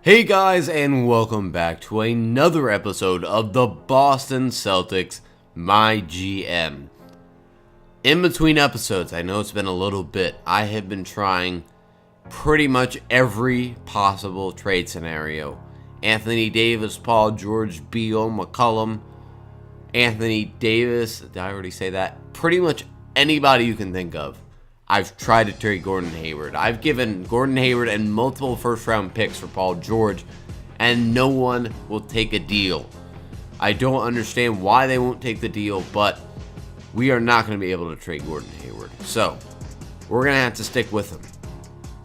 Hey guys, and welcome back to another episode of the Boston Celtics MyGM. In between episodes, I know it's been a little bit, I have been trying pretty much every possible trade scenario. Anthony Davis, Paul George, Beal, McCollum, Anthony Davis, did I already say that? Pretty much anybody you can think of. I've tried to trade Gordon Hayward. I've given Gordon Hayward and multiple first-round picks for Paul George, and no one will take a deal. I don't understand why they won't take the deal, but we are not going to be able to trade Gordon Hayward. So, we're going to have to stick with him.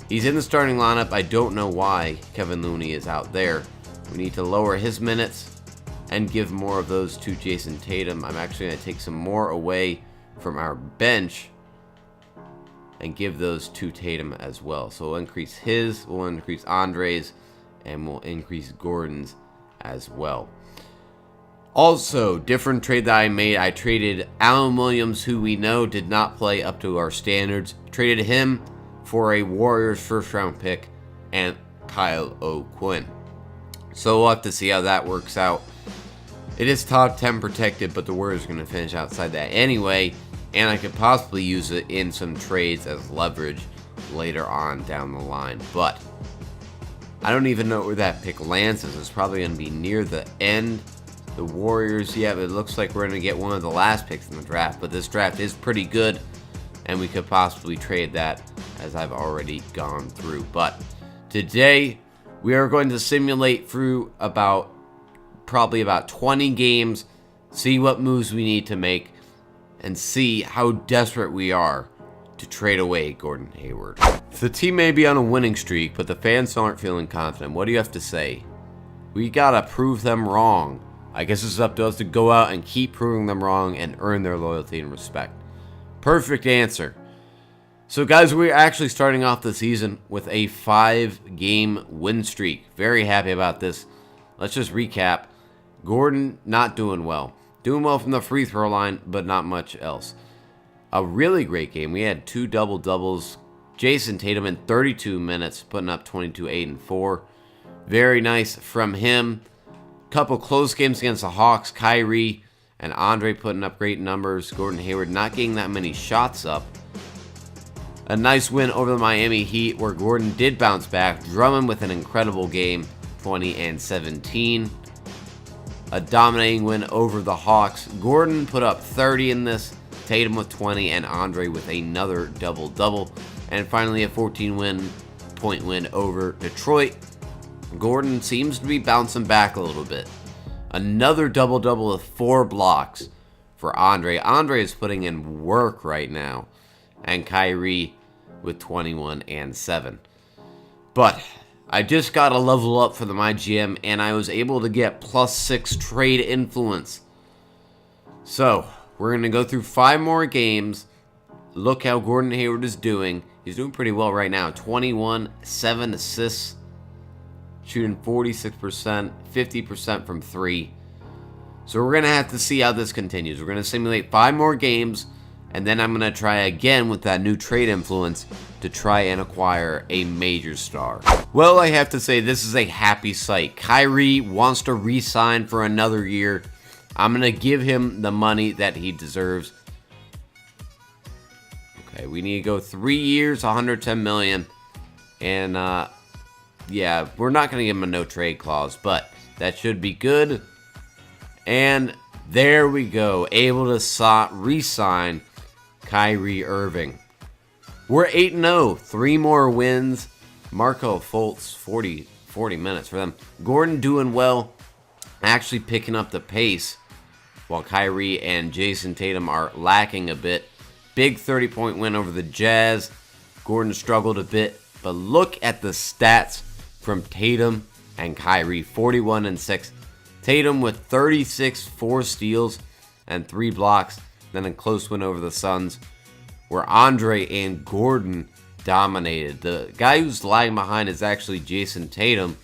He's in the starting lineup. I don't know why Kevin Looney is out there. We need to lower his minutes and give more of those to Jason Tatum. I'm actually going to take some more away from our bench and give those to Tatum as well. So we'll increase his, we'll increase Andre's, and we'll increase Gordon's as well. Also, different trade that I made, I traded Allen Williams, who we know did not play up to our standards. Traded him for a Warriors first round pick and Kyle O'Quinn. So we'll have to see how that works out. It is top 10 protected, but the Warriors are going to finish outside that anyway. And I could possibly use it in some trades as leverage later on down the line. But I don't even know where that pick lands. It's probably going to be near the end. The Warriors, yeah, it looks like we're going to get one of the last picks in the draft. But this draft is pretty good, and we could possibly trade that, as I've already gone through. But today, we are going to simulate through probably about 20 games, see what moves we need to make, and see how desperate we are to trade away Gordon Hayward. The team may be on a winning streak, but the fans aren't feeling confident. What do you have to say? We gotta prove them wrong. I guess it's up to us to go out and keep proving them wrong and earn their loyalty and respect. Perfect answer. So guys, we're actually starting off the season with a 5-game win streak. Very happy about this. Let's just recap. Gordon not doing well. Doing well from the free throw line, but not much else. A really great game. We had 2 double-doubles. Jason Tatum in 32 minutes, putting up 22, 8, and 4. Very nice from him. Couple close games against the Hawks. Kyrie and Andre putting up great numbers. Gordon Hayward not getting that many shots up. A nice win over the Miami Heat, where Gordon did bounce back. Drummond with an incredible game, 20 and 17. A dominating win over the Hawks. Gordon put up 30 in this, Tatum with 20, and Andre with another double-double. And finally a 14-point win over Detroit. Gordon seems to be bouncing back a little bit. Another double-double with 4 blocks for Andre. Andre is putting in work right now. And Kyrie with 21 and 7. But I just got a level up for the MyGM, and I was able to get +6 trade influence. So, we're going to go through 5 more games. Look how Gordon Hayward is doing. He's doing pretty well right now. 21, 7 assists, shooting 46%, 50% from 3. So we're going to have to see how this continues. We're going to simulate 5 more games, and then I'm going to try again with that new trade influence to try and acquire a major star. Well, I have to say, this is a happy sight. Kyrie wants to re-sign for another year. I'm going to give him the money that he deserves. Okay, we need to go 3 years, $110 million. And, yeah, we're not going to give him a no-trade clause, but that should be good. And there we go. Able to re-sign Kyrie Irving. We're 8-0. 3 more wins. Marco Fultz, 40 minutes for them. Gordon doing well. Actually picking up the pace. While Kyrie and Jason Tatum are lacking a bit. Big 30-point win over the Jazz. Gordon struggled a bit. But look at the stats from Tatum and Kyrie. 41 and 6. Tatum with 36, 4 steals, and 3 blocks. Then a close win over the Suns, where Andre and Gordon dominated. The guy who's lagging behind is actually Jason Tatum,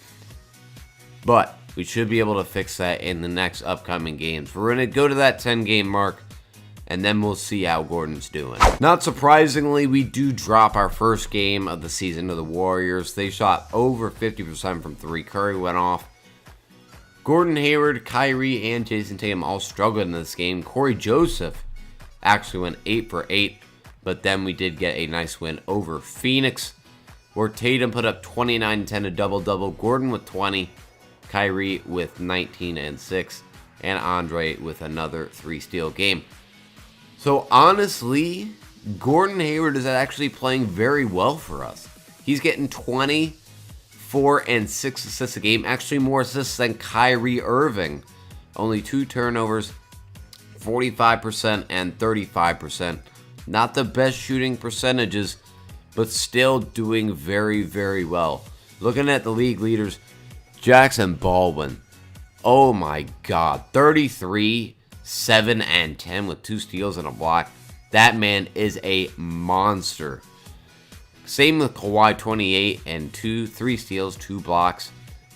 but we should be able to fix that in the next upcoming games. We're going to go to that 10-game mark, and then we'll see how Gordon's doing. Not surprisingly, we do drop our first game of the season to the Warriors. They shot over 50% from 3. Curry went off. Gordon Hayward, Kyrie, and Jason Tatum all struggled in this game. Corey Joseph actually went 8 for 8, but then we did get a nice win over Phoenix, where Tatum put up 29 and 10, a double-double. Gordon with 20, Kyrie with 19 and 6, and Andre with another 3-steal game. So honestly, Gordon Hayward is actually playing very well for us. He's getting 20, 4, and 6 assists a game. Actually more assists than Kyrie Irving. Only 2 turnovers, 45% and 35%. Not the best shooting percentages, but still doing very, very well. Looking at the league leaders, Jackson Baldwin. Oh my God. 33, 7, and 10 with 2 steals and a block. That man is a monster. Same with Kawhi, 28 and 3 steals, 2 blocks.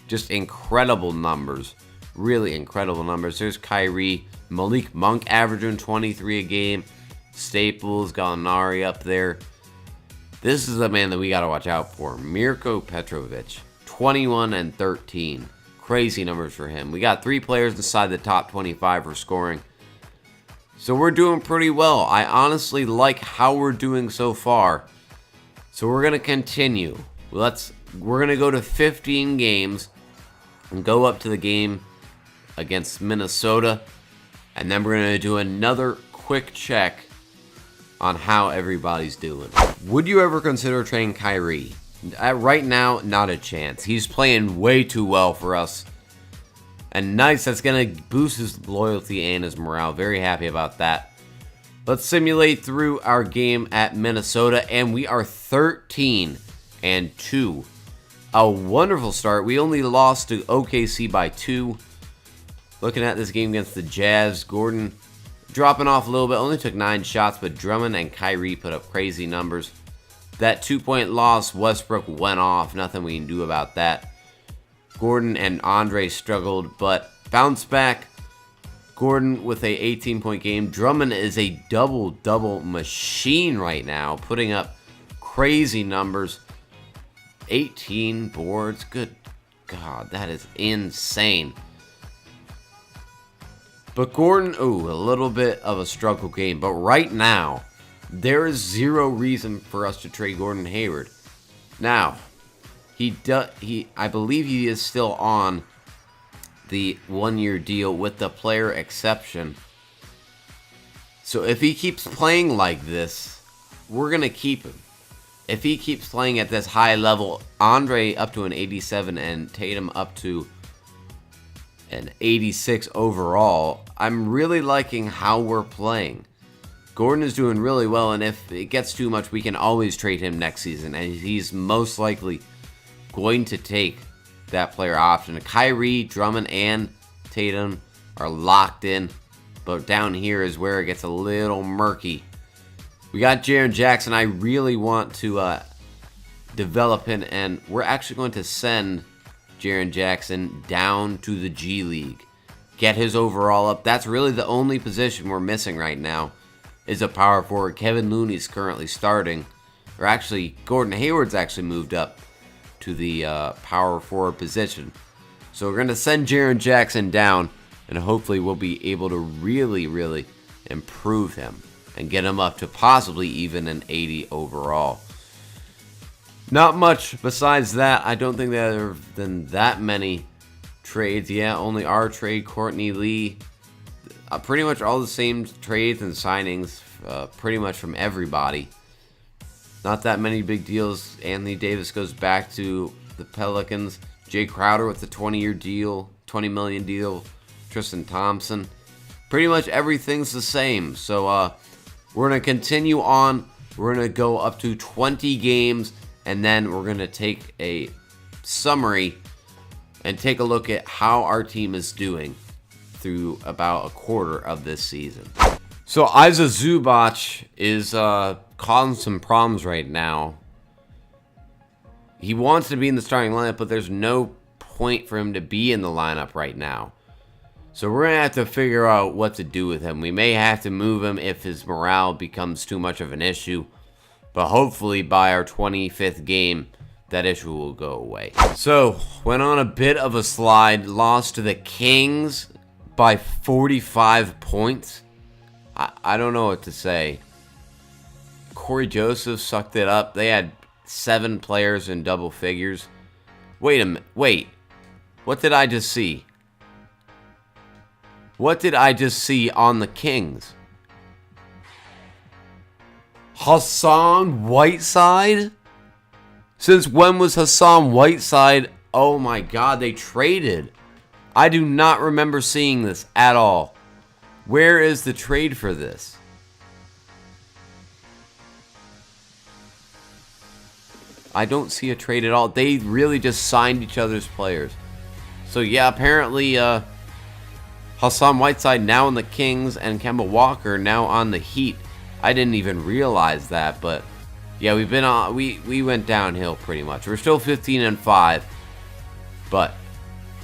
Just incredible numbers. Really incredible numbers. There's Kyrie. Malik Monk averaging 23 a game. Staples, Gallinari up there. This is a man that we got to watch out for. Mirko Petrovic, 21 and 13. Crazy numbers for him. We got 3 players inside the top 25 for scoring. So we're doing pretty well. I honestly like how we're doing so far. So we're going to continue. We're going to go to 15 games and go up to the game against Minnesota. And then we're going to do another quick check on how everybody's doing. Would you ever consider trading Kyrie? Right now, not a chance. He's playing way too well for us. And nice, that's going to boost his loyalty and his morale. Very happy about that. Let's simulate through our game at Minnesota, and we are 13 and 2. A wonderful start. We only lost to OKC by 2. Looking at this game against the Jazz, Gordon dropping off a little bit. Only took 9 shots, but Drummond and Kyrie put up crazy numbers. That 2-point loss, Westbrook went off. Nothing we can do about that. Gordon and Andre struggled, but bounced back. Gordon with a 18-point game. Drummond is a double-double machine right now, putting up crazy numbers. 18 boards. Good God, that is insane. But Gordon, a little bit of a struggle game. But right now, there is 0 reason for us to trade Gordon Hayward. Now, I believe he is still on the 1-year deal with the player exception. So if he keeps playing like this, we're going to keep him. If he keeps playing at this high level, Andre up to an 87 and Tatum up to an 86 overall, I'm really liking how we're playing. Gordon is doing really well, and if it gets too much, we can always trade him next season, and he's most likely going to take that player option. Kyrie, Drummond, and Tatum are locked in, but down here is where it gets a little murky. We got Jaren Jackson. I really want to develop him, and we're actually going to send Jaren Jackson down to the G League. Get his overall up. That's really the only position we're missing right now is a power forward. Kevin Looney's currently starting. Or actually, Gordon Hayward's actually moved up to the power forward position. So we're going to send Jaren Jackson down, and hopefully we'll be able to really, really improve him and get him up to possibly even an 80 overall. Not much besides that. I don't think there have been that many trades. Yeah, only our trade, Courtney Lee. Pretty much all the same trades and signings, pretty much from everybody. Not that many big deals. Anthony Davis goes back to the Pelicans. Jay Crowder with the 20-year deal, $20 million deal. Tristan Thompson. Pretty much everything's the same. So we're going to continue on. We're going to go up to 20 games, and then we're going to take a summary and take a look at how our team is doing through about a quarter of this season. So Isa Zubac is causing some problems right now. He wants to be in the starting lineup, but there's no point for him to be in the lineup right now. So we're going to have to figure out what to do with him. We may have to move him if his morale becomes too much of an issue. But hopefully by our 25th game, that issue will go away. So, went on a bit of a slide. Lost to the Kings by 45 points. I don't know what to say. Corey Joseph sucked it up. They had 7 players in double figures. Wait a minute. Wait. What did I just see? What did I just see on the Kings? Hassan Whiteside? Since when was Hassan Whiteside? Oh my god, they traded. I do not remember seeing this at all. Where is the trade for this? I don't see a trade at all. They really just signed each other's players. So yeah, apparently Hassan Whiteside now on the Kings and Kemba Walker now on the Heat. I didn't even realize that, but yeah, we've been on. We went downhill pretty much. We're still 15-5, but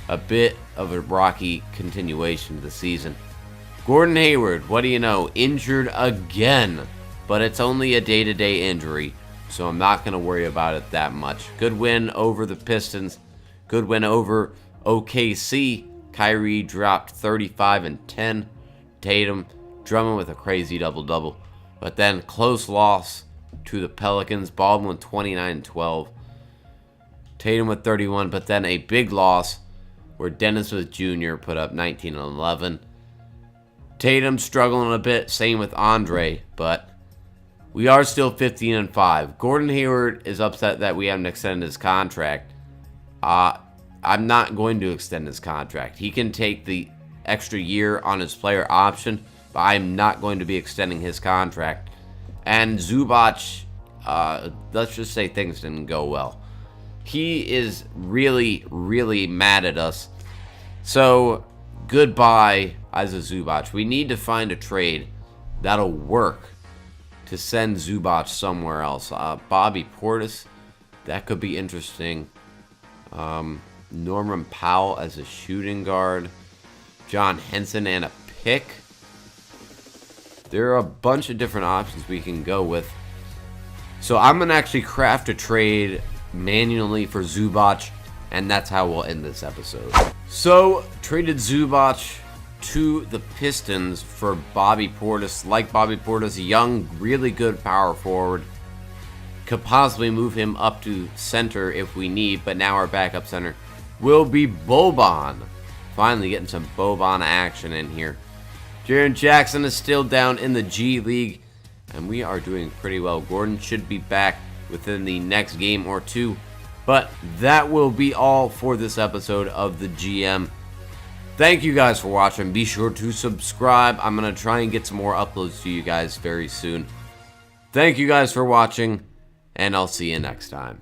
a bit of a rocky continuation of the season. Gordon Hayward, what do you know? Injured again, but it's only a day-to-day injury, so I'm not going to worry about it that much. Good win over the Pistons. Good win over OKC. Kyrie dropped 35 and 10. Tatum, Drummond with a crazy double-double. But then close loss to the Pelicans. Baldwin with 29 and 12. Tatum with 31, but then a big loss where Dennis Smith Jr. put up 19 and 11. Tatum struggling a bit, same with Andre, but we are still 15-5. Gordon Hayward is upset that we haven't extended his contract. I'm not going to extend his contract. He can take the extra year on his player option, but I'm not going to be extending his contract. And Zubac, let's just say things didn't go well. He is really, really mad at us. So, goodbye, Isaac Zubac. We need to find a trade that'll work to send Zubac somewhere else. Bobby Portis, that could be interesting. Norman Powell as a shooting guard. John Henson and a pick. There are a bunch of different options we can go with. So I'm going to actually craft a trade manually for Zubac, and that's how we'll end this episode. So, traded Zubac to the Pistons for Bobby Portis. Like Bobby Portis, a young, really good power forward. Could possibly move him up to center if we need, but now our backup center will be Boban. Finally getting some Boban action in here. Jaren Jackson is still down in the G League, and we are doing pretty well. Gordon should be back within the next game or two. But that will be all for this episode of the GM. Thank you guys for watching. Be sure to subscribe. I'm going to try and get some more uploads to you guys very soon. Thank you guys for watching, and I'll see you next time.